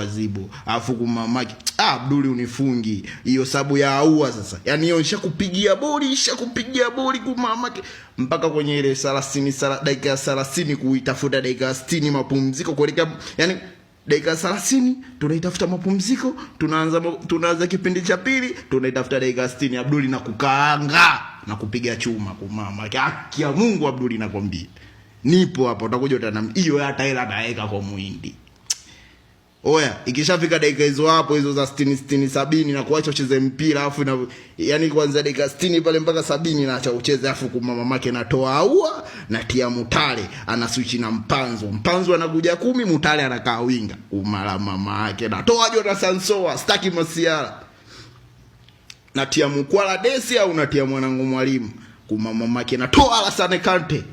wazibu alafu kumamaki Abduli unifungi hiyo sabu ya aua sasa. Yani hiyo nishakupigia boli kumamaki mpaka kwenye ile 30 dakika ya 30 kuitafuta dakika 60 mapumziko kuelekea, yani dakika 30 tunaitafuta mapumziko, tunaanza kipindi cha pili tunaitafuta dakika 60 Abduli na kukaanga na kupiga chuma kumamaki. Haki ya Mungu Abduli nakwambia. Nipo hapo utakuja utana hiyo hata hela naeka kwa muhindi. Oya, ikishafika dakika hizo hapo hizo za 60 70 na kuacha ucheze mpira afu na yani kuanzia dakika 60 pale mpaka 70 na acha ucheze afu kumamake natoa aua na tia Mutale ana switch na Mpanzo anakuja 10 Mutale anakaa winga umala mama yake natoa Jota Sansoa staki Masiala na tia Mkwala Desi au natia mwanangu Mwalimu kumamake natoa Alassane Kante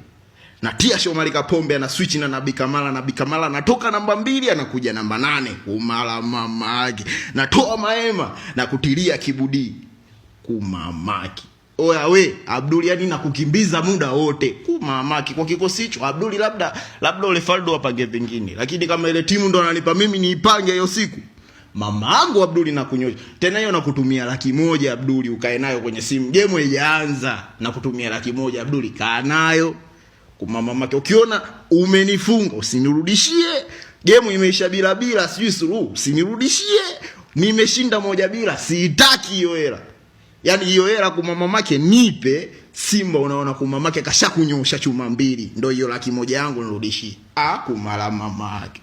na tia Shomari Kapombe ana switch na Nabi Kamala natoka namba 2 anakuja namba 8 umala mamaki natoa Maema na kutilia Kibudi kumamaki. Oya we Abduli yani nakukimbiza muda wote kumamaki kwa kikosi hicho Abduli labda ole Faldo apange vingine, lakini kama ile timu ndo ananipa mimi niipange hiyo siku mamangu Abduli na kunyosha tena hiyo na kutumia 100,000 Abduli ukae nayo kwenye simu game haijaanza na kutumia 100,000 Abduli kaa nayo kumamake. Ukiona umenifunga usinirudishie, game imeisha bila sijui suluhu usinirudishie, nimeshinda 1-0 sitaki hiyo hela. Yani hiyo hela kumamake nipe. Simba unaona kumamake kashakunyosha chuma 2 ndio hiyo 100,000 yangu nirudishie kumala mamake.